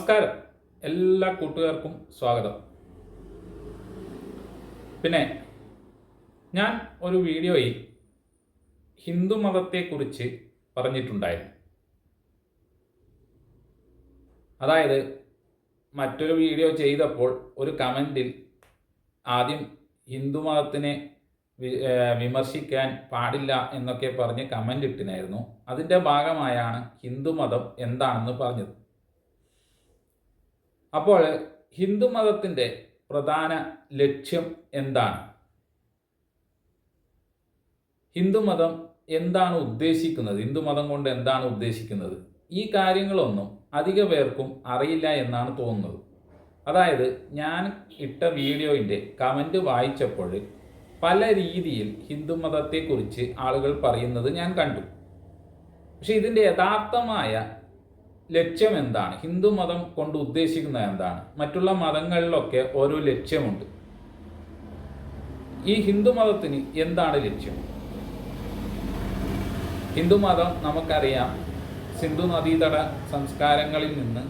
നമസ്കാരം, എല്ലാ കൂട്ടുകാർക്കും സ്വാഗതം. പിന്നെ ഞാൻ ഒരു വീഡിയോയിൽ ഹിന്ദു മതത്തെക്കുറിച്ച് പറഞ്ഞിട്ടുണ്ടായിരുന്നു. അതായത് മറ്റൊരു വീഡിയോ ചെയ്തപ്പോൾ ഒരു കമൻറ്റിൽ ആദ്യം ഹിന്ദു മതത്തിനെ വിമർശിക്കാൻ പാടില്ല എന്നൊക്കെ പറഞ്ഞ് കമൻ്റ് ഇട്ടിനായിരുന്നു. അതിൻ്റെ ഭാഗമായാണ് ഹിന്ദു മതം എന്താണെന്ന് പറഞ്ഞത്. അപ്പോൾ ഹിന്ദു മതത്തിൻ്റെ പ്രധാന ലക്ഷ്യം എന്താണ്? ഹിന്ദുമതം എന്താണ് ഉദ്ദേശിക്കുന്നത്? ഹിന്ദുമതം കൊണ്ട് എന്താണ് ഉദ്ദേശിക്കുന്നത്? ഈ കാര്യങ്ങളൊന്നും അധിക പേർക്കും അറിയില്ല എന്നാണ് തോന്നുന്നത്. അതായത് ഞാൻ ഇട്ട വീഡിയോയിൻ്റെ കമൻറ്റ് വായിച്ചപ്പോൾ പല രീതിയിൽ ഹിന്ദുമതത്തെക്കുറിച്ച് ആളുകൾ പറയുന്നത് ഞാൻ കണ്ടു. പക്ഷെ ഇതിൻ്റെ യഥാർത്ഥമായ ലക്ഷ്യം എന്താണ്? ഹിന്ദുമതം കൊണ്ട് ഉദ്ദേശിക്കുന്നത് എന്താണ്? മറ്റുള്ള മതങ്ങളിലൊക്കെ ഓരോ ലക്ഷ്യമുണ്ട്. ഈ ഹിന്ദുമതത്തിന് എന്താണ് ലക്ഷ്യം? ഹിന്ദുമതം നമുക്കറിയാം, സിന്ധു നദീതട സംസ്കാരങ്ങളിൽ നിന്ന്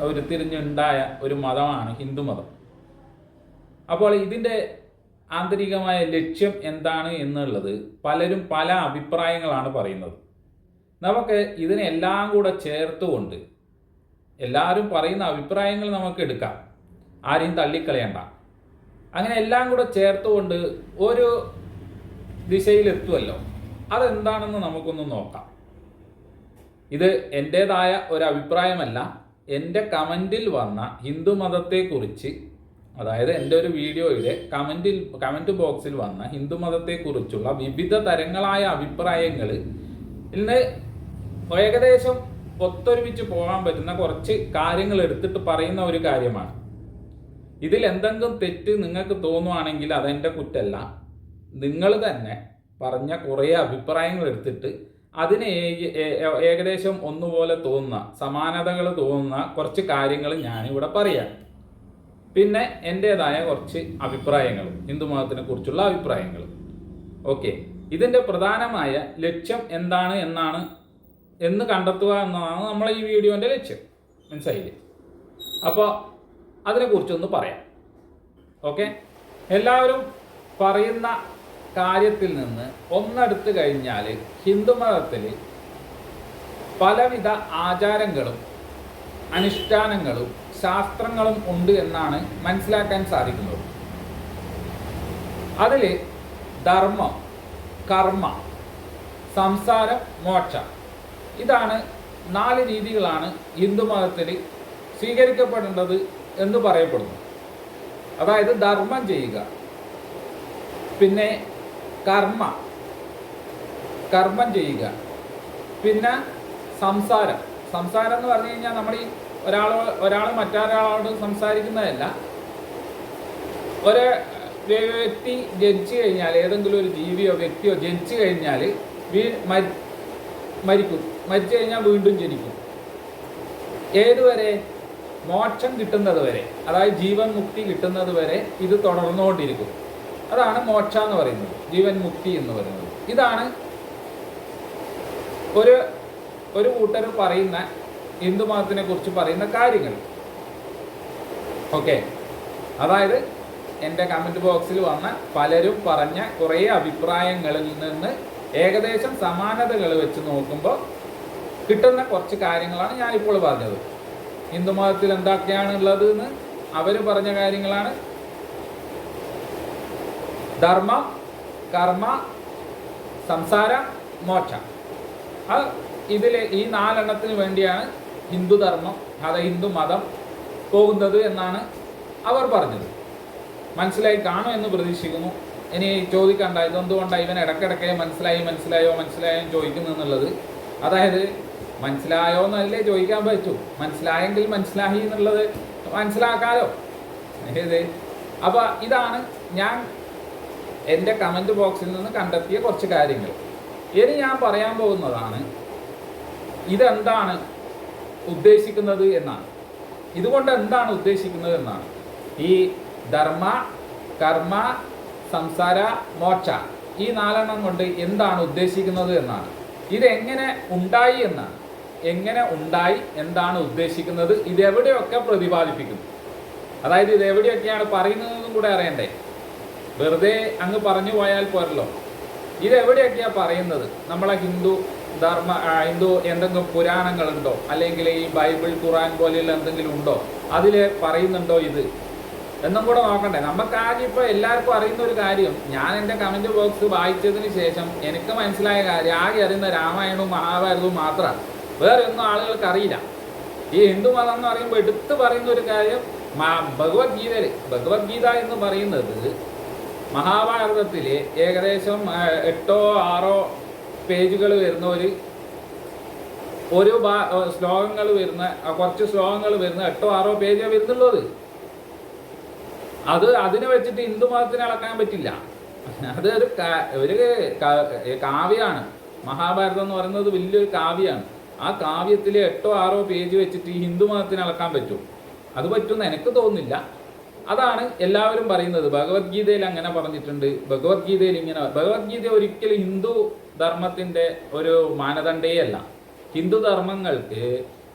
ഉരുത്തിരിഞ്ഞുണ്ടായ ഒരു മതമാണ് ഹിന്ദുമതം. അപ്പോൾ ഇതിൻ്റെ ആന്തരികമായ ലക്ഷ്യം എന്താണ് എന്നുള്ളത് പലരും പല അഭിപ്രായങ്ങളാണ് പറയുന്നത്. നമുക്ക് ഇതിനെല്ലാം കൂടെ ചേർത്തുകൊണ്ട് എല്ലാവരും പറയുന്ന അഭിപ്രായങ്ങൾ നമുക്ക് എടുക്കാം, ആരെയും തള്ളിക്കളയണ്ട. അങ്ങനെ എല്ലാം കൂടെ ചേർത്തുകൊണ്ട് ഒരു ദിശയിലെത്തുമല്ലോ. അതെന്താണെന്ന് നമുക്കൊന്ന് നോക്കാം. ഇത് എൻ്റേതായ ഒരു അഭിപ്രായമല്ല, എൻ്റെ കമൻറ്റിൽ വന്ന ഹിന്ദുമതത്തെക്കുറിച്ച്, അതായത് എൻ്റെ ഒരു വീഡിയോയിലെ കമൻറ്റ് ബോക്സിൽ വന്ന ഹിന്ദുമതത്തെക്കുറിച്ചുള്ള വിവിധ തരങ്ങളായ അഭിപ്രായങ്ങൾ ഇന്ന് ഏകദേശം ഒത്തൊരുമിച്ച് പോകാൻ പറ്റുന്ന കുറച്ച് കാര്യങ്ങൾ എടുത്തിട്ട് പറയുന്ന ഒരു കാര്യമാണ്. ഇതിൽ എന്തെങ്കിലും തെറ്റ് നിങ്ങൾക്ക് തോന്നുവാണെങ്കിൽ അതെൻ്റെ കുറ്റല്ല. നിങ്ങൾ തന്നെ പറഞ്ഞ കുറേ അഭിപ്രായങ്ങൾ എടുത്തിട്ട് അതിന് ഏകദേശം ഒന്നുപോലെ തോന്നുന്ന, സമാനതകൾ തോന്നുന്ന കുറച്ച് കാര്യങ്ങൾ ഞാനിവിടെ പറയാം. പിന്നെ എൻ്റേതായ കുറച്ച് അഭിപ്രായങ്ങളും, ഹിന്ദുമതത്തിനെ കുറിച്ചുള്ള അഭിപ്രായങ്ങളും. ഓക്കെ, ഇതിൻ്റെ പ്രധാനമായ ലക്ഷ്യം എന്താണ് എന്ന് കണ്ടെത്തുക എന്നതാണ് നമ്മളെ ഈ വീഡിയോൻ്റെ ലക്ഷ്യം. മനസ്സിലായില്ലേ? അപ്പോൾ അതിനെക്കുറിച്ചൊന്ന് പറയാം. ഓക്കെ, എല്ലാവരും പറയുന്ന കാര്യത്തിൽ നിന്ന് ഒന്നെടുത്ത് കഴിഞ്ഞാൽ ഹിന്ദുമതത്തിൽ പലവിധ ആചാരങ്ങളും അനുഷ്ഠാനങ്ങളും ശാസ്ത്രങ്ങളും ഉണ്ട് എന്നാണ് മനസ്സിലാക്കാൻ സാധിക്കുന്നത്. അതിൽ ധർമ്മം, കർമ്മ, സംസാരം, മോക്ഷം, ഇതാണ് 4 രീതികളാണ് ഹിന്ദുമതത്തിൽ സ്വീകരിക്കപ്പെടേണ്ടത് എന്ന് പറയപ്പെടുന്നു. അതായത് ധർമ്മം ചെയ്യുക, പിന്നെ കർമ്മം ചെയ്യുക, പിന്നെ സംസാരം എന്ന് പറഞ്ഞു കഴിഞ്ഞാൽ നമ്മൾ ഈ ഒരാൾ മറ്റൊരാളോട് സംസാരിക്കുന്നതല്ല. ഒരു വ്യക്തി ജനിച്ചു കഴിഞ്ഞാൽ, ഏതെങ്കിലും ഒരു ജീവിയോ വ്യക്തിയോ ജനിച്ചു കഴിഞ്ഞാൽ മരിക്കും. മരിച്ചു കഴിഞ്ഞാൽ വീണ്ടും ജനിക്കും. ഏതുവരെ? മോക്ഷം കിട്ടുന്നത് വരെ, അതായത് ജീവൻ മുക്തി കിട്ടുന്നത് വരെ ഇത് തുടർന്നുകൊണ്ടിരിക്കും. അതാണ് മോക്ഷ എന്ന് പറയുന്നത്, ജീവൻ മുക്തി എന്ന് പറയുന്നത്. ഇതാണ് ഒരു കൂട്ടർ പറയുന്ന ഹിന്ദുമതത്തിനെ കുറിച്ച് പറയുന്ന കാര്യങ്ങൾ. ഓക്കെ, അതായത് എൻ്റെ കമൻറ്റ് ബോക്സിൽ വന്ന പലരും പറഞ്ഞ കുറേ അഭിപ്രായങ്ങളിൽ നിന്ന് ഏകദേശം സമാനതകൾ വെച്ച് നോക്കുമ്പോൾ കിട്ടുന്ന കുറച്ച് കാര്യങ്ങളാണ് ഞാനിപ്പോൾ പറഞ്ഞത്. ഹിന്ദുമതത്തിൽ എന്തൊക്കെയാണുള്ളത് എന്ന് അവർ പറഞ്ഞ കാര്യങ്ങളാണ്. ധർമ്മം, കർമ്മ, സംസാരം, മോക്ഷം. ഇതിൽ ഈ 4 എണ്ണത്തിന് വേണ്ടിയാണ് ഹിന്ദുധർമ്മം, അതായത് ഹിന്ദു മതം പോകുന്നത് എന്നാണ് അവർ പറഞ്ഞത്. മനസ്സിലായി കാണും എന്ന് പ്രതീക്ഷിക്കുന്നു. ഇനി ചോദിക്കണ്ട ഇതെന്തുകൊണ്ടാണ് ഇവൻ ഇടയ്ക്കിടയ്ക്ക് മനസ്സിലായോ ചോദിക്കുന്നു എന്നുള്ളത്. അതായത് മനസ്സിലായോ എന്നല്ലേ ചോദിക്കാൻ പറ്റൂ. മനസ്സിലായെങ്കിൽ മനസ്സിലായി എന്നുള്ളത് മനസ്സിലാക്കാലോ. അപ്പോൾ ഇതാണ് ഞാൻ എൻ്റെ കമൻറ്റ് ബോക്സിൽ നിന്ന് കണ്ടെത്തിയ കുറച്ച് കാര്യങ്ങൾ. ഇനി ഞാൻ പറയാൻ പോകുന്നതാണ് ഇതെന്താണ് ഉദ്ദേശിക്കുന്നത് എന്നാണ്. ഇതുകൊണ്ട് എന്താണ് ഉദ്ദേശിക്കുന്നത് എന്നാണ്. ഈ ധർമ്മ, കർമ്മ, സംസാര, മോക്ഷ, ഈ 4 എണ്ണം കൊണ്ട് എന്താണ് ഉദ്ദേശിക്കുന്നത് എന്നാണ്. ഇതെങ്ങനെ ഉണ്ടായി എന്നാണ്. എങ്ങനെ ഉണ്ടായി, എന്താണ് ഉദ്ദേശിക്കുന്നത്, ഇതെവിടെയൊക്കെ പ്രതിപാദിപ്പിക്കുന്നു. അതായത് ഇതെവിടെയൊക്കെയാണ് പറയുന്നതെന്നും കൂടെ അറിയണ്ടേ. വെറുതെ അങ്ങ് പറഞ്ഞു പോയാൽ പോരല്ലോ. ഇതെവിടെയൊക്കെയാണ് പറയുന്നത്? നമ്മളെ ഹിന്ദു എന്തെങ്കിലും പുരാണങ്ങളുണ്ടോ, അല്ലെങ്കിൽ ഈ ബൈബിൾ, ഖുറാൻ പോലെയുള്ള എന്തെങ്കിലും ഉണ്ടോ, അതിൽ പറയുന്നുണ്ടോ ഇത് എന്നും കൂടെ നോക്കണ്ടേ. നമുക്കാകെ ഇപ്പോൾ എല്ലാവർക്കും അറിയുന്ന ഒരു കാര്യം, ഞാൻ എൻ്റെ കമൻറ്റ് ബോക്സ് വായിച്ചതിന് ശേഷം എനിക്ക് മനസ്സിലായ കാര്യം, ആകെ അറിയുന്ന രാമായണവും മഹാഭാരതവും മാത്രമാണ്. വേറെ ഒന്നും ആളുകൾക്ക് അറിയില്ല. ഈ ഹിന്ദു മതം എന്ന് പറയുമ്പോൾ എടുത്തു പറയുന്ന ഒരു കാര്യം ഭഗവത്ഗീത എന്ന് പറയുന്നത് മഹാഭാരതത്തിലെ ഏകദേശം 8-6 പേജുകൾ വരുന്ന ഒരു ശ്ലോകങ്ങൾ വരുന്ന, കുറച്ച് ശ്ലോകങ്ങൾ വരുന്ന 8-6 പേജേ വരുന്നുള്ളത്. അതിനെ വെച്ചിട്ട് ഹിന്ദു മതത്തിനെ അളക്കാൻ പറ്റില്ല. അത് ഒരു കാവ്യമാണ്. മഹാഭാരതം എന്ന് പറയുന്നത് വലിയൊരു കാവ്യമാണ്. ആ കാവ്യത്തിലെ 8-6 പേജ് വെച്ചിട്ട് ഈ ഹിന്ദു മതത്തിനെ അളക്കാൻ പറ്റും? അത് പറ്റുമെന്ന് എനിക്ക് തോന്നുന്നില്ല. അതാണ് എല്ലാവരും പറയുന്നത്. ഭഗവത്ഗീതയിൽ അങ്ങനെ പറഞ്ഞിട്ടുണ്ട്, ഭഗവത്ഗീതയിൽ ഇങ്ങനെ. ഭഗവത്ഗീത ഒരിക്കലും ഹിന്ദു ധർമ്മത്തിൻ്റെ ഒരു മാനദണ്ഡേയല്ല. ഹിന്ദു ധർമ്മങ്ങൾക്ക്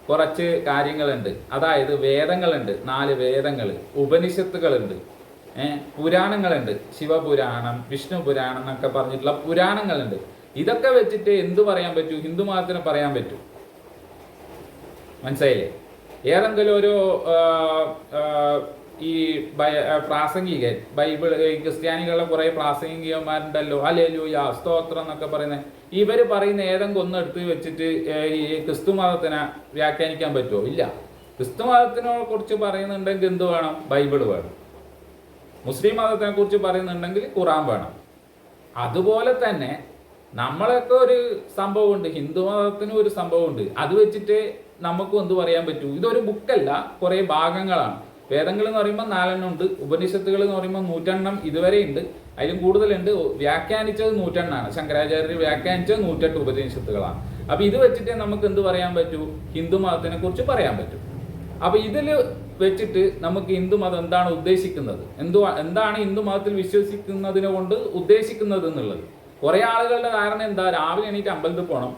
കുറച്ച് കാര്യങ്ങളുണ്ട്. അതായത് വേദങ്ങളുണ്ട്, 4 വേദങ്ങൾ, ഉപനിഷത്തുകളുണ്ട്, പുരാണങ്ങളുണ്ട്, ശിവപുരാണം, വിഷ്ണു പുരാണം എന്നൊക്കെ പറഞ്ഞിട്ടുള്ള പുരാണങ്ങളുണ്ട്. ഇതൊക്കെ വെച്ചിട്ട് എന്ത് പറയാൻ പറ്റൂ? ഹിന്ദു മതത്തിന് പറയാൻ പറ്റൂ? മനസ്സിലായില്ലേ? ഏതെങ്കിലും ഒരു ഈ പ്രാസംഗികൻ, ബൈബിൾ, ക്രിസ്ത്യാനികളുടെ കുറേ പ്രാസംഗികന്മാരുണ്ടല്ലോ, ഹല്ലേലൂയ, സ്തോത്രം എന്നൊക്കെ പറയുന്നത്, ഇവർ പറയുന്ന ഏതെങ്കിലും ഒന്ന് എടുത്ത് വെച്ചിട്ട് ഈ ക്രിസ്തു മതത്തിനെ വ്യാഖ്യാനിക്കാൻ പറ്റുമോ? ഇല്ല. ക്രിസ്തു മതത്തിനെ കുറിച്ച് പറയുന്നുണ്ടെങ്കിൽ എന്ത് വേണം? ബൈബിൾ വേണം. മുസ്ലിം മതത്തിനെ കുറിച്ച് പറയുന്നുണ്ടെങ്കിൽ ഖുറാൻ വേണം. അതുപോലെ തന്നെ നമ്മളൊക്കെ ഒരു സംഭവമുണ്ട്, ഹിന്ദു മതത്തിനും ഒരു സംഭവമുണ്ട്. അത് വെച്ചിട്ട് നമുക്കും എന്ത് പറയാൻ പറ്റൂ? ഇതൊരു ബുക്കല്ല, കുറേ ഭാഗങ്ങളാണ്. വേദങ്ങൾ എന്ന് പറയുമ്പോൾ 4 ഉണ്ട്, ഉപനിഷത്തുകൾ എന്ന് പറയുമ്പോൾ 100 ഇതുവരെ ഉണ്ട്, അതിലും കൂടുതലുണ്ട്. വ്യാഖ്യാനിച്ചത് 100 ശങ്കരാചാര്യർ വ്യാഖ്യാനിച്ചത് 108 ഉപനിഷത്തുകളാണ്. അപ്പോൾ ഇത് വെച്ചിട്ട് നമുക്ക് എന്ത് പറയാൻ പറ്റൂ? ഹിന്ദു മതത്തിനെ കുറിച്ച് പറയാൻ പറ്റും. അപ്പോൾ ഇതിൽ വെച്ചിട്ട് നമുക്ക് ഹിന്ദു മതം എന്താണ് ഉദ്ദേശിക്കുന്നത്, എന്താണ് ഹിന്ദു മതത്തിൽ വിശ്വസിക്കുന്നതിനെ കൊണ്ട് ഉദ്ദേശിക്കുന്നത് എന്നുള്ളത്. കുറേ ആളുകളുടെ ധാരണ എന്താ? രാവിലെ എണീറ്റ് അമ്പലത്തിൽ പോകണം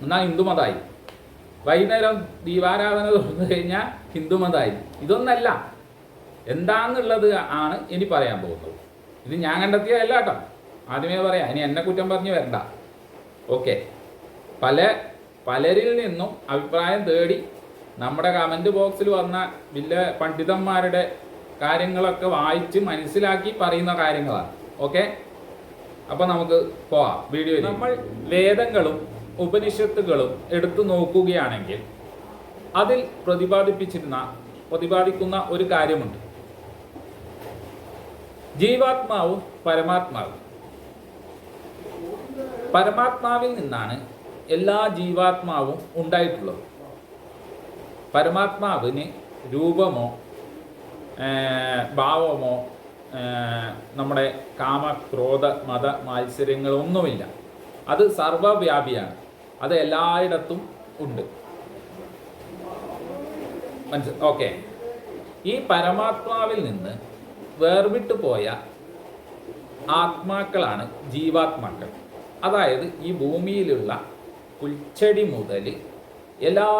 എന്നാൽ ഹിന്ദു മതമായി, വൈകുന്നേരം ദീപാരാധന തുറന്നു കഴിഞ്ഞാൽ ഹിന്ദു മതമായി. ഇതൊന്നല്ല. എന്താണെന്നുള്ളത് ആണ് ഇനി പറയാൻ പോകുന്നത്. ഇത് ഞാൻ കണ്ടെത്തിയതല്ല കേട്ടോ, ആദ്യമേ പറയാം. ഇനി എന്നെ കുറ്റം പറഞ്ഞ് വരണ്ട. ഓക്കെ. പലരിൽ നിന്നും അഭിപ്രായം തേടി നമ്മുടെ കമൻറ്റ് ബോക്സിൽ വന്ന വലിയ പണ്ഡിതന്മാരുടെ കാര്യങ്ങളൊക്കെ വായിച്ച് മനസ്സിലാക്കി പറയുന്ന കാര്യങ്ങളാണ്. ഓക്കെ, അപ്പോൾ നമുക്ക് പോവാം വീഡിയോ. നമ്മൾ വേദങ്ങളും ഉപനിഷത്തുകളും എടുത്തു നോക്കുകയാണെങ്കിൽ അതിൽ പ്രതിപാദിക്കുന്ന ഒരു കാര്യമുണ്ട്. ജീവാത്മാവും പരമാത്മാവും. പരമാത്മാവിൽ നിന്നാണ് എല്ലാ ജീവാത്മാവും ഉണ്ടായിട്ടുള്ളത്. പരമാത്മാവിന് രൂപമോ ഭാവമോ നമ്മുടെ കാമ, ക്രോധ, മത മാത്സര്യങ്ങളൊന്നുമില്ല. അത് സർവവ്യാപിയാണ്. അത് എല്ലായിടത്തും ഉണ്ട്. ഓക്കെ. ഈ പരമാത്മാവിൽ നിന്ന് വേർവിട്ടു പോയ ആത്മാക്കളാണ് ജീവാത്മാക്കൾ. അതായത് ഈ ഭൂമിയിലുള്ള പുൽച്ചെടി മുതൽ എല്ലാ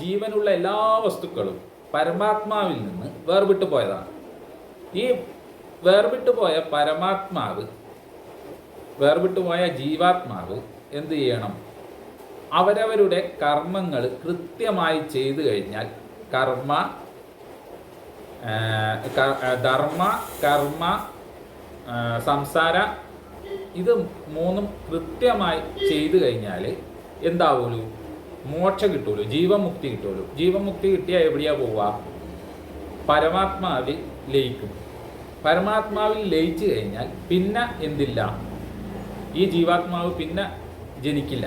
ജീവനുള്ള എല്ലാ വസ്തുക്കളും പരമാത്മാവിൽ നിന്ന് വേർവിട്ടു പോയതാണ്. ഈ വേർവിട്ടുപോയ ജീവാത്മാവ് എന്ത് ചെയ്യണം? അവരവരുടെ കർമ്മങ്ങൾ കൃത്യമായി ചെയ്തു കഴിഞ്ഞാൽ ധർമ്മ, കർമ്മ, സംസാര, ഇത് 3 കൃത്യമായി ചെയ്തു കഴിഞ്ഞാൽ എന്താവുള്ളൂ? മോക്ഷം കിട്ടുള്ളൂ, ജീവമുക്തി കിട്ടുള്ളൂ. ജീവമുക്തി കിട്ടിയാൽ എവിടെയാ പോവുക? പരമാത്മാവിൽ ലയിക്കും. പരമാത്മാവിൽ ലയിച്ചു കഴിഞ്ഞാൽ പിന്നെ എന്തില്ല? ഈ ജീവാത്മാവ് പിന്നെ ജനിക്കില്ല.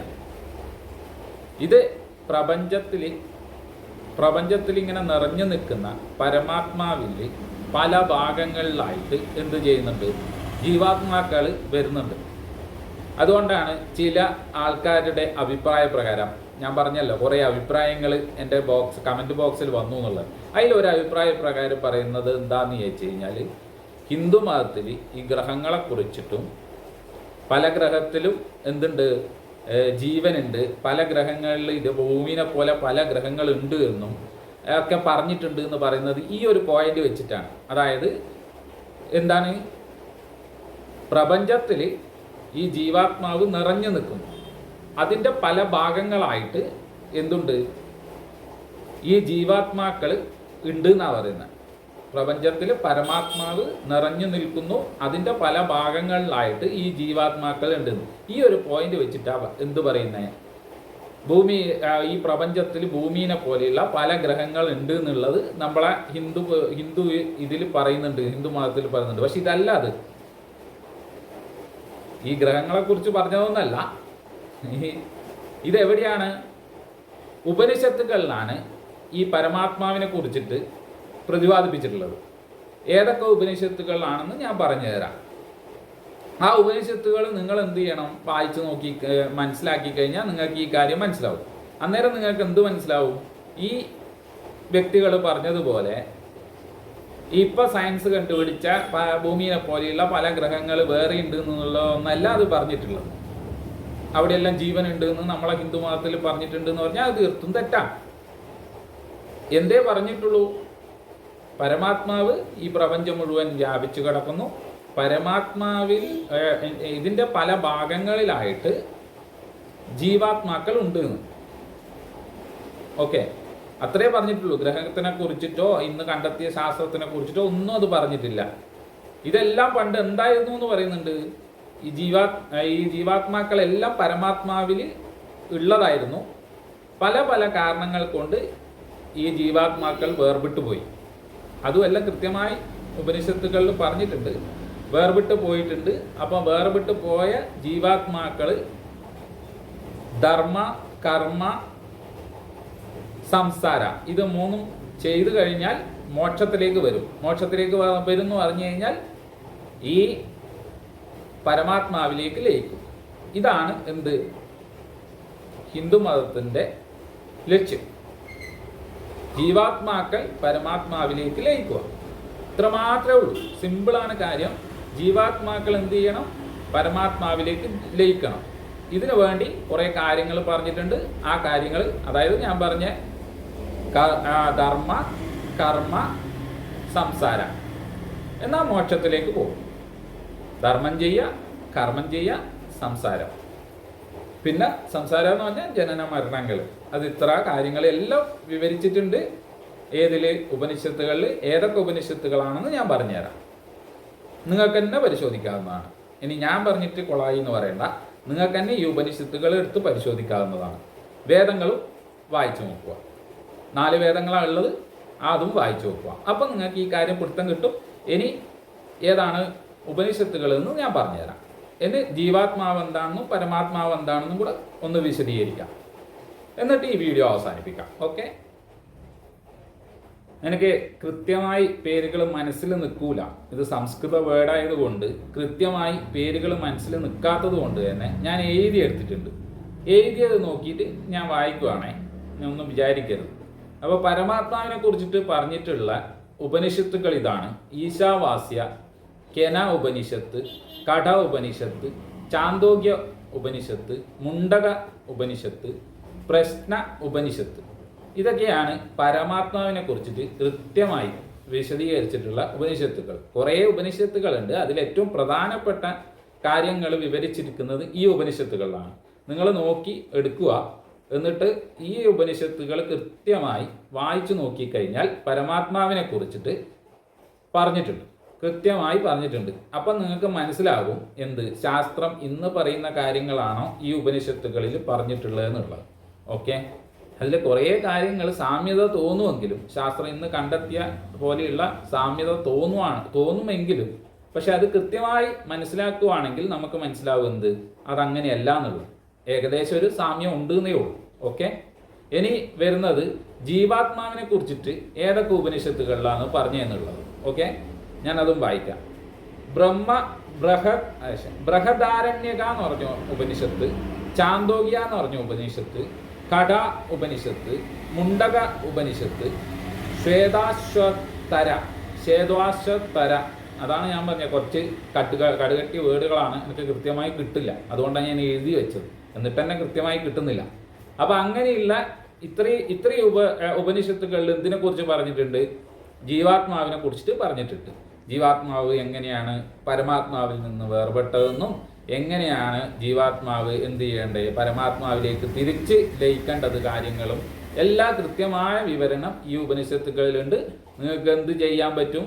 ഇത് പ്രപഞ്ചത്തിൽ ഇങ്ങനെ നിറഞ്ഞു നിൽക്കുന്ന പരമാത്മാവിൽ പല ഭാഗങ്ങളിലായിട്ട് എന്ത് ചെയ്യുന്നുണ്ട്? ജീവാത്മാക്കൾ വരുന്നുണ്ട്. അതുകൊണ്ടാണ് ചില ആൾക്കാരുടെ അഭിപ്രായ പ്രകാരം, ഞാൻ പറഞ്ഞല്ലോ കുറേ അഭിപ്രായങ്ങൾ എൻ്റെ കമൻറ്റ് ബോക്സിൽ വന്നു എന്നുള്ളത്. അതിലൊരു അഭിപ്രായ പ്രകാരം പറയുന്നത് എന്താണെന്ന് ചോദിച്ചു കഴിഞ്ഞാൽ, ഹിന്ദു മതത്തിൽ ഈ ഗ്രഹങ്ങളെ കുറിച്ചിട്ടും പല ഗ്രഹത്തിലും എന്തുണ്ട്? ജീവനുണ്ട്, പല ഗ്രഹങ്ങളിൽ ഇത് ഭൂമിനെ പോലെ പല ഗ്രഹങ്ങളുണ്ട് എന്നും ഒക്കെ പറഞ്ഞിട്ടുണ്ട് എന്ന് പറയുന്നത് ഈ ഒരു പോയിന്റ് വെച്ചിട്ടാണ്. അതായത് എന്താണ്, പ്രപഞ്ചത്തിൽ ഈ ജീവാത്മാവ് നിറഞ്ഞു നിൽക്കുന്നു. അതിൻ്റെ പല ഭാഗങ്ങളായിട്ട് എന്തുണ്ട്, ഈ ജീവാത്മാക്കൾ ഉണ്ട് എന്നാണ് പറയുന്നത്. പ്രപഞ്ചത്തിൽ പരമാത്മാവ് നിറഞ്ഞു നിൽക്കുന്നു, അതിൻ്റെ പല ഭാഗങ്ങളിലായിട്ട് ഈ ജീവാത്മാക്കൾ ഉണ്ട്. ഈ ഒരു പോയിന്റ് വെച്ചിട്ടാണ് എന്ത് പറയുന്നത്, ഭൂമി, ഈ പ്രപഞ്ചത്തിൽ ഭൂമിനെ പോലെയുള്ള പല ഗ്രഹങ്ങൾ ഉണ്ട് എന്നുള്ളത് നമ്മളെ ഹിന്ദു ഇതിൽ പറയുന്നുണ്ട്, ഹിന്ദു മതത്തിൽ പറയുന്നുണ്ട്. പക്ഷെ ഇതല്ല, അത് ഈ ഗ്രഹങ്ങളെ കുറിച്ച് പറഞ്ഞതൊന്നല്ല. ഇതെവിടെയാണ്, ഉപനിഷത്തുകളിലാണ് ഈ പരമാത്മാവിനെ കുറിച്ചിട്ട് പ്രതിപാദിപ്പിച്ചിട്ടുള്ളത്. ഏതൊക്കെ ഉപനിഷത്തുകളാണെന്ന് ഞാൻ പറഞ്ഞു തരാം. ആ ഉപനിഷത്തുകൾ നിങ്ങൾ എന്ത് ചെയ്യണം, വായിച്ചു നോക്കി മനസ്സിലാക്കി കഴിഞ്ഞാൽ നിങ്ങൾക്ക് ഈ കാര്യം മനസ്സിലാവും. അന്നേരം നിങ്ങൾക്ക് എന്ത് മനസ്സിലാവും, ഈ വ്യക്തികൾ പറഞ്ഞതുപോലെ ഇപ്പം സയൻസ് കണ്ടുപിടിച്ച ഭൂമിയെ പോലെയുള്ള പല ഗ്രഹങ്ങൾ വേറെ ഉണ്ട് എന്നുള്ളതൊന്നല്ല അത് പറഞ്ഞിട്ടുള്ളത്. അവിടെയെല്ലാം ജീവനുണ്ട് എന്ന് നമ്മളെ ഹിന്ദു മതത്തിൽ പറഞ്ഞിട്ടുണ്ട് എന്ന് പറഞ്ഞാൽ അത് തീർത്തും തെറ്റാണ്. എന്തേ പറഞ്ഞിട്ടുള്ളൂ, പരമാത്മാവ് ഈ പ്രപഞ്ചം മുഴുവൻ വ്യാപിച്ചു കിടക്കുന്നു, പരമാത്മാവിൽ ഇതിൻ്റെ പല ഭാഗങ്ങളിലായിട്ട് ജീവാത്മാക്കൾ ഉണ്ട് എന്ന്. ഓക്കെ, അത്രേ പറഞ്ഞിട്ടുള്ളൂ. ഗ്രഹത്തിനെ കുറിച്ചിട്ടോ ഇന്ന് കണ്ടെത്തിയ ശാസ്ത്രത്തിനെ കുറിച്ചിട്ടോ ഒന്നും അത് പറഞ്ഞിട്ടില്ല. ഇതെല്ലാം പണ്ട് എന്തായിരുന്നു എന്ന് പറയുന്നുണ്ട്. ഈ ജീവാത്മാക്കളെല്ലാം പരമാത്മാവിൽ ഉള്ളതായിരുന്നു. പല പല കാരണങ്ങൾ കൊണ്ട് ഈ ജീവാത്മാക്കൾ വേർപെട്ടു പോയി. അതുമെല്ലാം കൃത്യമായി ഉപനിഷത്തുകളിൽ പറഞ്ഞിട്ടുണ്ട്. വേർപെട്ട് പോയിട്ടുണ്ട്. അപ്പം വേർപെട്ട് പോയ ജീവാത്മാക്കൾ ധർമ്മ, കർമ്മ, സംസാര ഇത് മൂന്നും ചെയ്തു കഴിഞ്ഞാൽ മോക്ഷത്തിലേക്ക് വരും. മോക്ഷത്തിലേക്ക് വരും എന്ന് പറഞ്ഞു കഴിഞ്ഞാൽ ഈ പരമാത്മാവിലേക്ക് ലയിക്കും. ഇതാണ് എന്ത്, ഹിന്ദു മതത്തിൻ്റെ ലക്ഷ്യം. ജീവാത്മാക്കൾ പരമാത്മാവിലേക്ക് ലയിക്കുക, ഇത്ര മാത്രമേ ഉള്ളൂ. സിമ്പിളാണ് കാര്യം. ജീവാത്മാക്കൾ എന്ത് ചെയ്യണം, പരമാത്മാവിലേക്ക് ലയിക്കണം. ഇതിനു വേണ്ടി കുറേ കാര്യങ്ങൾ പറഞ്ഞിട്ടുണ്ട്. ആ കാര്യങ്ങൾ, അതായത് ഞാൻ പറഞ്ഞ ധർമ്മ, കർമ്മ, സംസാര, എന്നാൽ മോക്ഷത്തിലേക്ക് പോകും. ധർമ്മം ചെയ്യുക, കർമ്മം ചെയ്യുക, സംസാരം. പിന്നെ സംസാരം എന്ന് പറഞ്ഞാൽ ജനന മരണങ്ങൾ. അത് ഇത്ര കാര്യങ്ങളെല്ലാം വിവരിച്ചിട്ടുണ്ട്. ഏതിൽ, ഉപനിഷത്തുകളിൽ. ഏതൊക്കെ ഉപനിഷത്തുകളാണെന്ന് ഞാൻ പറഞ്ഞുതരാം. നിങ്ങൾക്ക് തന്നെ പരിശോധിക്കാവുന്നതാണ്. ഇനി ഞാൻ പറഞ്ഞിട്ട് കൊളായി എന്ന് പറയണ്ട, നിങ്ങൾക്ക് തന്നെ ഈ ഉപനിഷത്തുകൾ എടുത്ത് പരിശോധിക്കാവുന്നതാണ്. വേദങ്ങളും വായിച്ചു നോക്കുക. 4 വേദങ്ങളാണ് ഉള്ളത്, അതും വായിച്ചു നോക്കുക. അപ്പം നിങ്ങൾക്ക് ഈ കാര്യം പിടുത്തം കിട്ടും. ഇനി ഏതാണ് ഉപനിഷത്തുകൾ എന്ന് ഞാൻ പറഞ്ഞുതരാം. ഇനി ജീവാത്മാവ് എന്താണെന്നും പരമാത്മാവ് എന്താണെന്നും കൂടെ ഒന്ന് വിശദീകരിക്കാം. എന്നിട്ട് ഈ വീഡിയോ അവസാനിപ്പിക്കാം. ഓക്കെ, എനിക്ക് കൃത്യമായി പേരുകൾ മനസ്സിൽ നിൽക്കൂല. ഇത് സംസ്കൃത വേർഡായതുകൊണ്ട് കൃത്യമായി പേരുകൾ മനസ്സിൽ നിൽക്കാത്തത് കൊണ്ട് തന്നെ ഞാൻ എഴുതിയെടുത്തിട്ടുണ്ട്. എഴുതിയത് നോക്കിയിട്ട് ഞാൻ വായിക്കുവാണേ, ഞാൻ ഒന്നും വിചാരിക്കരുത്. അപ്പോൾ പരമാത്മാവിനെ കുറിച്ചിട്ട് പറഞ്ഞിട്ടുള്ള ഉപനിഷത്തുകൾ ഇതാണ്: ഈശാവാസ്യ, കെന ഉപനിഷത്ത്, കഠ ഉപനിഷത്ത്, ചാന്തോഗ്യ ഉപനിഷത്ത്, മുണ്ടക ഉപനിഷത്ത്, പ്രശ്ന ഉപനിഷത്ത്. ഇതൊക്കെയാണ് പരമാത്മാവിനെ കുറിച്ചിട്ട് കൃത്യമായി വിശദീകരിച്ചിട്ടുള്ള ഉപനിഷത്തുകൾ. കുറേ ഉപനിഷത്തുകളുണ്ട്. അതിലേറ്റവും പ്രധാനപ്പെട്ട കാര്യങ്ങൾ വിവരിച്ചിരിക്കുന്നത് ഈ ഉപനിഷത്തുകളിലാണ്. നിങ്ങൾ നോക്കി എടുക്കുക. എന്നിട്ട് ഈ ഉപനിഷത്തുകൾ കൃത്യമായി വായിച്ചു നോക്കിക്കഴിഞ്ഞാൽ പരമാത്മാവിനെ കുറിച്ചിട്ട് പറഞ്ഞിട്ടുണ്ട്, കൃത്യമായി പറഞ്ഞിട്ടുണ്ട്. അപ്പം നിങ്ങൾക്ക് മനസ്സിലാകും എന്ത്, ശാസ്ത്രം ഇന്ന് പറയുന്ന കാര്യങ്ങളാണോ ഈ ഉപനിഷത്തുകളിൽ പറഞ്ഞിട്ടുള്ളതെന്നുള്ളത്. ഓക്കെ, അതിൽ കുറേ കാര്യങ്ങൾ സാമ്യത തോന്നുമെങ്കിലും, ശാസ്ത്രം ഇന്ന് കണ്ടെത്തിയ പോലെയുള്ള സാമ്യത തോന്നുമെങ്കിലും, പക്ഷെ അത് കൃത്യമായി മനസ്സിലാക്കുകയാണെങ്കിൽ നമുക്ക് മനസ്സിലാവും എന്ത്, അതങ്ങനെയല്ല എന്നുള്ളത്. ഏകദേശം ഒരു സാമ്യം ഉണ്ട് എന്നേ ഉള്ളൂ. ഓക്കെ, ഇനി വരുന്നത് ജീവാത്മാവിനെ കുറിച്ചിട്ട് ഏതൊക്കെ ഉപനിഷത്തുകളിലാണ് പറഞ്ഞു എന്നുള്ളത്. ഓക്കെ, ഞാനതും വായിക്കാം. ബൃഹദാരണ്യക എന്ന് പറഞ്ഞ ഉപനിഷത്ത്, ചാന്തോഗ്യ എന്ന് പറഞ്ഞ ഉപനിഷത്ത്, കഠ ഉപനിഷത്ത്, മുണ്ടക ഉപനിഷത്ത്, ശ്വേതാശ്വതര, അതാണ് ഞാൻ പറഞ്ഞ കുറച്ച് കടുകട്ടി വേർഡുകളാണ്, എനിക്ക് കൃത്യമായി കിട്ടില്ല, അതുകൊണ്ടാണ് ഞാൻ എഴുതി വെച്ചത്. എന്നിട്ട് തന്നെ കൃത്യമായി കിട്ടുന്നില്ല. അപ്പം അങ്ങനെയുള്ള ഇത്രയും ഉപനിഷത്തുകളിൽ ഇതിനെക്കുറിച്ച് പറഞ്ഞിട്ടുണ്ട്, ജീവാത്മാവിനെ കുറിച്ചിട്ട് പറഞ്ഞിട്ടുണ്ട്. ജീവാത്മാവ് എങ്ങനെയാണ് പരമാത്മാവിൽ നിന്ന് വേർപെട്ടതെന്നും എങ്ങനെയാണ് ജീവാത്മാവ് എന്ത് ചെയ്യേണ്ടത്, പരമാത്മാവിലേക്ക് തിരിച്ച് ലയിക്കേണ്ടത് കാര്യങ്ങളും എല്ലാ കൃത്യമായ വിവരണം ഈ ഉപനിഷത്തുകളിലുണ്ട്. നിങ്ങൾക്ക് എന്ത് ചെയ്യാൻ പറ്റും,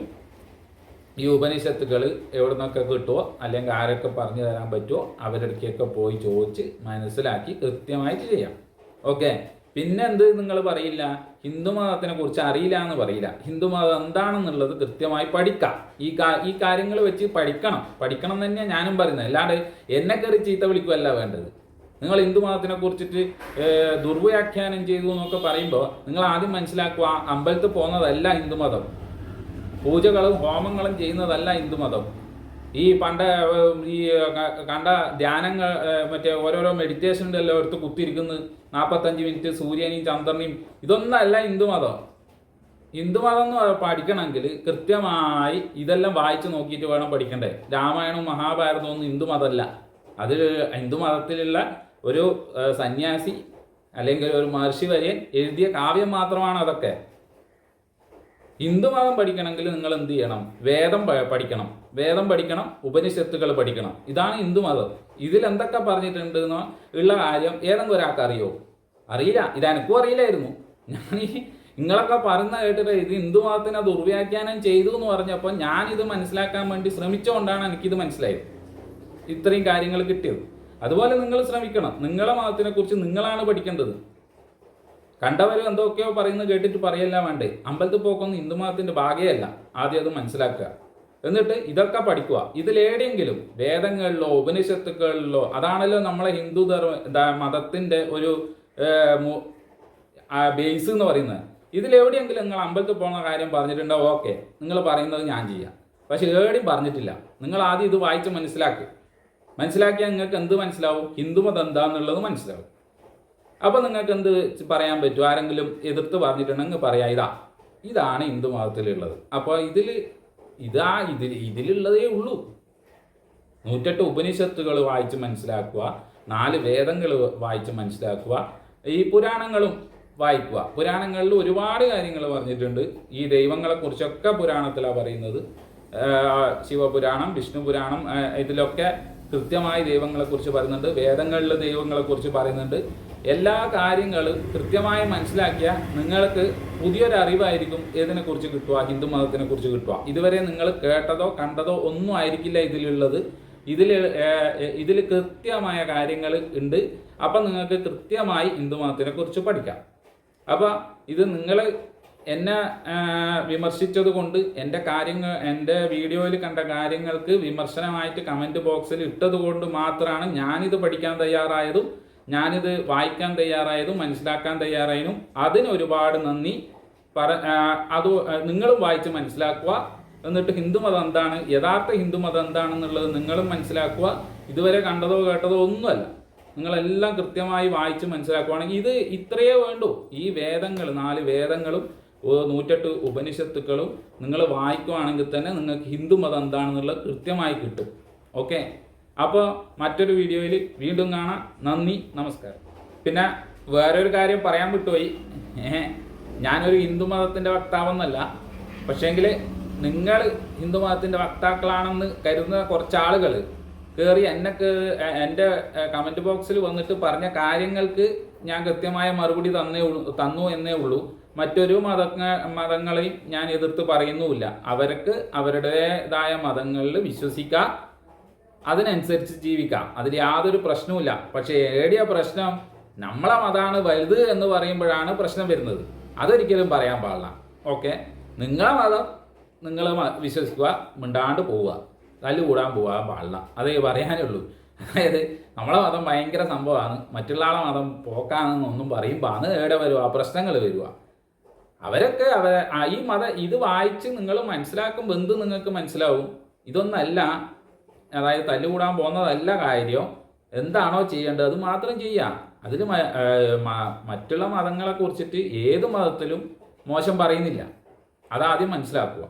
ഈ ഉപനിഷത്തുകൾ എവിടെ നിന്നൊക്കെ കിട്ടുമോ അല്ലെങ്കിൽ ആരൊക്കെ പറഞ്ഞു തരാൻ പറ്റുമോ അവരുടെയൊക്കെ പോയി ചോദിച്ച് മനസ്സിലാക്കി കൃത്യമായിട്ട് ചെയ്യാം. ഓക്കെ. പിന്നെ എന്ത് നിങ്ങൾ പറയില്ല, ഹിന്ദുമതത്തിനെ കുറിച്ച് അറിയില്ല എന്ന് പറയില്ല. ഹിന്ദുമതം എന്താണെന്നുള്ളത് കൃത്യമായി പഠിക്കാം. ഈ കാര്യങ്ങൾ വെച്ച് പഠിക്കണം തന്നെയാണ് ഞാനും പറയുന്നത്. അല്ലാണ്ട് എന്നെ കയറി ചീത്ത വിളിക്കുകയല്ല വേണ്ടത്. നിങ്ങൾ ഹിന്ദുമതത്തിനെ കുറിച്ചിട്ട് ദുർവ്യാഖ്യാനം ചെയ്തു എന്നൊക്കെ പറയുമ്പോൾ നിങ്ങൾ ആദ്യം മനസ്സിലാക്കുക, അമ്പലത്തിൽ പോകുന്നതല്ല ഹിന്ദുമതം, പൂജകളും ഹോമങ്ങളും ചെയ്യുന്നതല്ല ഹിന്ദുമതം. ഈ കണ്ട ധ്യാനങ്ങൾ മറ്റേ ഓരോരോ മെഡിറ്റേഷൻ്റെ എല്ലാം എടുത്ത് കുത്തിയിരിക്കുന്നത് 45 മിനിറ്റ് സൂര്യനെയും ചന്ദ്രനെയും, ഇതൊന്നല്ല ഹിന്ദുമതം. ഹിന്ദുമതം എന്ന് പഠിക്കണമെങ്കിൽ കൃത്യമായി ഇതെല്ലാം വായിച്ച് നോക്കിയിട്ട് വേണം പഠിക്കണ്ടേ. രാമായണവും മഹാഭാരതവും ഒന്നും ഹിന്ദുമതമല്ല. അത് ഹിന്ദുമതത്തിലുള്ള ഒരു സന്യാസി അല്ലെങ്കിൽ ഒരു മഹർഷി വര്യൻ എഴുതിയ കാവ്യം മാത്രമാണ് അതൊക്കെ. ഹിന്ദുമതം പഠിക്കണമെങ്കിൽ നിങ്ങൾ എന്ത് ചെയ്യണം, വേദം പഠിക്കണം, ഉപനിഷത്തുകൾ പഠിക്കണം. ഇതാണ് ഹിന്ദുമതം. ഇതിലെന്തൊക്കെ പറഞ്ഞിട്ടുണ്ട് ഉള്ള കാര്യം ഏതെങ്കിലും ഒരാൾക്ക് അറിയില്ല. ഇതെനക്കും അറിയില്ലായിരുന്നു. നിങ്ങളൊക്കെ പറയുന്ന കേട്ടിട്ട് ഇത് ഹിന്ദുമതത്തിനെ ദുർവ്യാഖ്യാനം ചെയ്തു എന്ന് പറഞ്ഞപ്പോൾ ഞാനിത് മനസ്സിലാക്കാൻ വേണ്ടി ശ്രമിച്ചുകൊണ്ടാണ് എനിക്കിത് മനസ്സിലായത്, ഇത്രയും കാര്യങ്ങൾ കിട്ടിയത്. അതുപോലെ നിങ്ങൾ ശ്രമിക്കണം. നിങ്ങളെ മതത്തിനെ കുറിച്ച് നിങ്ങളാണ് പഠിക്കേണ്ടത്. കണ്ടവരും എന്തൊക്കെയോ പറയുന്നത് കേട്ടിട്ട് പറയല്ല വേണ്ടേ. അമ്പലത്തിൽ പോക്കൊന്നും ഹിന്ദുമതത്തിന്റെ ഭാഗമല്ല. ആദ്യം അത് മനസ്സിലാക്കുക, എന്നിട്ട് ഇതൊക്കെ പഠിക്കുക. ഇതിലേടെങ്കിലും വേദങ്ങളിലോ ഉപനിഷത്തുകളിലോ, അതാണല്ലോ നമ്മളെ ഹിന്ദു മതത്തിന്റെ ഒരു ബേസ് എന്ന് പറയുന്നത്. ഇതിലെവിടെയെങ്കിലും നിങ്ങൾ അമ്പലത്തിൽ പോകുന്ന കാര്യം പറഞ്ഞിട്ടുണ്ടോ, ഓക്കെ, നിങ്ങൾ പറയുന്നത് ഞാൻ ചെയ്യാം. പക്ഷെ എവിടെയും പറഞ്ഞിട്ടില്ല. നിങ്ങൾ ആദ്യം ഇത് വായിച്ച് മനസ്സിലാക്കിയാൽ നിങ്ങൾക്ക് എന്ത് മനസ്സിലാവും, ഹിന്ദുമതം എന്താന്നുള്ളത് മനസ്സിലാവും. അപ്പോൾ നിങ്ങൾക്ക് എന്ത് പറയാൻ പറ്റും, ആരെങ്കിലും എതിർത്ത് പറഞ്ഞിട്ടുണ്ടെങ്കിൽ പറയാം, ഇതാണ് ഹിന്ദു മതത്തിലുള്ളത്. അപ്പോൾ ഇതിലുള്ളതേ ഉള്ളൂ. 108 ഉപനിഷത്തുകൾ വായിച്ച് മനസ്സിലാക്കുക, 4 വേദങ്ങൾ വായിച്ച് മനസ്സിലാക്കുക, ഈ പുരാണങ്ങളും വായിക്കുക. പുരാണങ്ങളിൽ ഒരുപാട് കാര്യങ്ങൾ പറഞ്ഞിട്ടുണ്ട്. ഈ ദൈവങ്ങളെക്കുറിച്ചൊക്കെ പുരാണത്തിലാണ് പറയുന്നത്. ശിവപുരാണം, വിഷ്ണു പുരാണം, ഇതിലൊക്കെ കൃത്യമായി ദൈവങ്ങളെക്കുറിച്ച് പറയുന്നുണ്ട്. വേദങ്ങളിൽ ദൈവങ്ങളെക്കുറിച്ച് പറയുന്നുണ്ട്. എല്ലാ കാര്യങ്ങളും കൃത്യമായി മനസ്സിലാക്കിയാൽ നിങ്ങൾക്ക് പുതിയൊരു അറിവായിരിക്കും ഇതിനെക്കുറിച്ച് കിട്ടുക, ഹിന്ദു മതത്തിനെ കുറിച്ച് കിട്ടുക. ഇതുവരെ നിങ്ങൾ കേട്ടതോ കണ്ടതോ ഒന്നും ആയിരിക്കില്ല ഇതിലുള്ളത്. ഇതിൽ കൃത്യമായ കാര്യങ്ങൾ ഉണ്ട്. അപ്പം നിങ്ങൾക്ക് കൃത്യമായി ഹിന്ദു മതത്തിനെ കുറിച്ച് പഠിക്കാം. അപ്പം ഇത് നിങ്ങൾ എന്നെ വിമർശിച്ചത് കൊണ്ട് എൻ്റെ വീഡിയോയിൽ കണ്ട കാര്യങ്ങൾക്ക് വിമർശനമായിട്ട് കമൻറ്റ് ബോക്സിൽ ഇട്ടത് കൊണ്ട് മാത്രമാണ് ഞാനിത് പഠിക്കാൻ തയ്യാറായതും ഞാനിത് വായിക്കാൻ തയ്യാറായതും മനസ്സിലാക്കാൻ തയ്യാറായതും. അതിന് ഒരുപാട് നന്ദി. അത് നിങ്ങളും വായിച്ച് മനസ്സിലാക്കുക. എന്നിട്ട് ഹിന്ദുമതം എന്താണ്, യഥാർത്ഥ ഹിന്ദുമതം എന്താണെന്നുള്ളത് നിങ്ങളും മനസ്സിലാക്കുക. ഇതുവരെ കണ്ടതോ കേട്ടതോ ഒന്നുമല്ല, നിങ്ങളെല്ലാം കൃത്യമായി വായിച്ച് മനസ്സിലാക്കുകയാണെങ്കിൽ ഇത് ഇത്രയേ വേണ്ടൂ. ഈ വേദങ്ങൾ, 4 വേദങ്ങളും 108 ഉപനിഷത്തുക്കളും നിങ്ങൾ വായിക്കുകയാണെങ്കിൽ തന്നെ നിങ്ങൾക്ക് ഹിന്ദുമതം എന്താണെന്നുള്ളത് കൃത്യമായി കിട്ടും. ഓക്കെ. അപ്പോൾ മറ്റൊരു വീഡിയോയിൽ വീണ്ടും കാണാം. നന്ദി, നമസ്കാരം. പിന്നെ വേറൊരു കാര്യം പറയാൻ വിട്ടുപോയി. ഞാനൊരു ഹിന്ദുമതത്തിൻ്റെ വക്താവെന്നല്ല, പക്ഷേങ്കിൽ നിങ്ങൾ ഹിന്ദുമതത്തിൻ്റെ വക്താക്കളാണെന്ന് കരുതുന്ന കുറച്ച് ആളുകൾ കയറി എൻ്റെ കമൻറ്റ് ബോക്സിൽ വന്നിട്ട് പറഞ്ഞ കാര്യങ്ങൾക്ക് ഞാൻ കൃത്യമായ മറുപടി തന്നു എന്നേ ഉള്ളൂ. മറ്റൊരു മതങ്ങളെയും ഞാൻ എതിർത്ത് പറയുന്നുമില്ല. അവർക്ക് അവരുടേതായ മതങ്ങളിൽ വിശ്വസിക്കുക, അതിനനുസരിച്ച് ജീവിക്കാം. അതിൽ യാതൊരു പ്രശ്നവുമില്ല. പക്ഷേ ഏടിയ പ്രശ്നം നമ്മളെ മതമാണ് വലുത് എന്ന് പറയുമ്പോഴാണ് പ്രശ്നം വരുന്നത്. അതൊരിക്കലും പറയാൻ പാടില്ല. ഓക്കെ. നിങ്ങളെ മതം നിങ്ങൾ വിശ്വസിക്കുക, മിണ്ടാണ്ട് പോവുക, തല്ലുകൂടാൻ പോകാൻ പാടില്ല. അതേ പറയാനുള്ളൂ. അതായത് നമ്മളെ മതം ഭയങ്കര സംഭവമാണ്, മറ്റുള്ള ആളെ മതം പോക്കാണെന്നൊന്നും പറയുമ്പോൾ ആണ് ഏടെ വരുക പ്രശ്നങ്ങൾ വരിക. അവരൊക്കെ ഈ ഇത് വായിച്ച് നിങ്ങൾ മനസ്സിലാക്കുമ്പോൾ എന്ത് നിങ്ങൾക്ക് മനസ്സിലാവും, ഇതൊന്നല്ല, അതായത് തല്ലുകൂടാൻ പോകുന്നതല്ല കാര്യം. എന്താണോ ചെയ്യേണ്ടത് അത് മാത്രം ചെയ്യാം. അതിൽ മറ്റുള്ള മതങ്ങളെ കുറിച്ചിട്ട് ഏത് മതത്തിലും മോശം പറയുന്നില്ല. അതാദ്യം മനസ്സിലാക്കുക.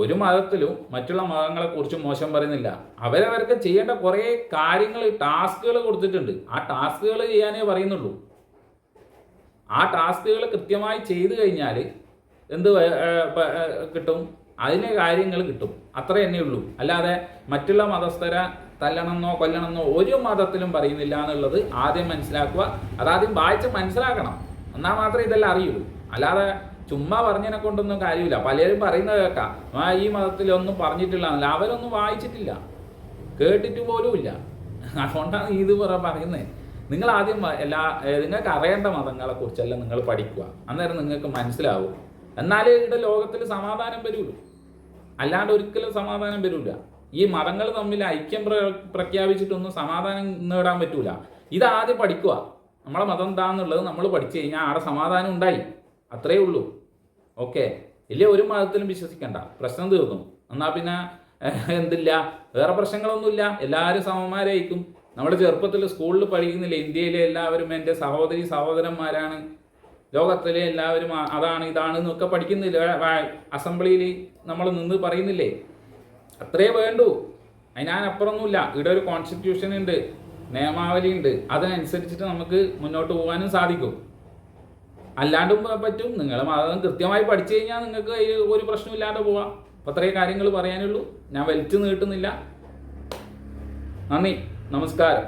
ഒരു മതത്തിലും മറ്റുള്ള മതങ്ങളെ കുറിച്ച് മോശം പറയുന്നില്ല. അവരവർക്ക് ചെയ്യേണ്ട കുറേ കാര്യങ്ങൾ, ടാസ്കുകൾ കൊടുത്തിട്ടുണ്ട്. ആ ടാസ്കുകൾ ചെയ്യാനേ പറയുന്നുള്ളൂ. ആ ടാസ്കുകൾ കൃത്യമായി ചെയ്തു കഴിഞ്ഞാൽ എന്ത് കിട്ടും? അതിന് കാര്യങ്ങൾ കിട്ടും. അത്ര തന്നെ ഉള്ളൂ. അല്ലാതെ മറ്റുള്ള മതസ്ഥരെ തല്ലണമെന്നോ കൊല്ലണമെന്നോ ഒരു മതത്തിലും പറയുന്നില്ല എന്നുള്ളത് ആദ്യം മനസ്സിലാക്കുക. അതാദ്യം വായിച്ച് മനസ്സിലാക്കണം. എന്നാൽ മാത്രമേ ഇതെല്ലാം അറിയുള്ളൂ. അല്ലാതെ ചുമ്മാ പറഞ്ഞതിനെ കൊണ്ടൊന്നും കാര്യമില്ല. പലരും പറയുന്നത് കേൾക്കാം, ഈ മതത്തിലൊന്നും പറഞ്ഞിട്ടില്ല എന്നല്ല. അവരൊന്നും വായിച്ചിട്ടില്ല, കേട്ടിട്ട് പോലുമില്ല. അതുകൊണ്ടാണ് ഇത് പറയുന്നത്. നിങ്ങൾ ആദ്യം നിങ്ങൾക്ക് അറിയേണ്ട മതങ്ങളെ കുറിച്ചെല്ലാം നിങ്ങൾ പഠിക്കുക. അന്നേരം നിങ്ങൾക്ക് മനസ്സിലാവും. എന്നാലേ ഇവിടെ ലോകത്തിൽ സമാധാനം വരുള്ളൂ. അല്ലാണ്ട് ഒരിക്കലും സമാധാനം വരില്ല. ഈ മതങ്ങൾ തമ്മിൽ ഐക്യം പ്രഖ്യാപിച്ചിട്ടൊന്നും സമാധാനം നേടാൻ പറ്റൂല. ഇതാദ്യം പഠിക്കുക. നമ്മളെ മതം എന്താണെന്നുള്ളത് നമ്മൾ പഠിച്ചു കഴിഞ്ഞാൽ ആടെ സമാധാനം ഉണ്ടായി. അത്രയേ ഉള്ളൂ. ഓക്കെ, ഇല്ലേ ഒരു മതത്തിലും വിശ്വസിക്കണ്ട, പ്രശ്നം തീർന്നു. എന്നാൽ പിന്നെ എന്തില്ല, വേറെ പ്രശ്നങ്ങളൊന്നുമില്ല. എല്ലാവരും സമന്മാരായിരിക്കും. നമ്മൾ ചെറുപ്പത്തിൽ സ്കൂളിൽ പഠിക്കുന്നില്ല, ഇന്ത്യയിലെ എല്ലാവരും എൻ്റെ സഹോദരി സഹോദരന്മാരാണ്, ലോകത്തിലെ എല്ലാവരും അതാണ് ഇതാണ് എന്നൊക്കെ പഠിക്കുന്നില്ല. അസംബ്ലിയിൽ നമ്മൾ നിന്ന് പറയുന്നില്ലേ? അത്രേ വേണ്ടൂ. അതിനപ്പുറമൊന്നുമില്ല. ഇവിടെ ഒരു കോൺസ്റ്റിറ്റ്യൂഷൻ ഉണ്ട്, നിയമാവലി ഉണ്ട്. അതിനനുസരിച്ചിട്ട് നമുക്ക് മുന്നോട്ട് പോകാനും സാധിക്കും. അല്ലാണ്ടും പറ്റും. നിങ്ങൾ മതം കൃത്യമായി പഠിച്ചു കഴിഞ്ഞാൽ നിങ്ങൾക്ക് ഒരു പ്രശ്നമില്ലാതെ പോവാം. അപ്പോൾ അത്രയും കാര്യങ്ങൾ പറയാനുള്ളൂ. ഞാൻ വലിച്ചു നീട്ടുന്നില്ല. നന്ദി, നമസ്കാരം.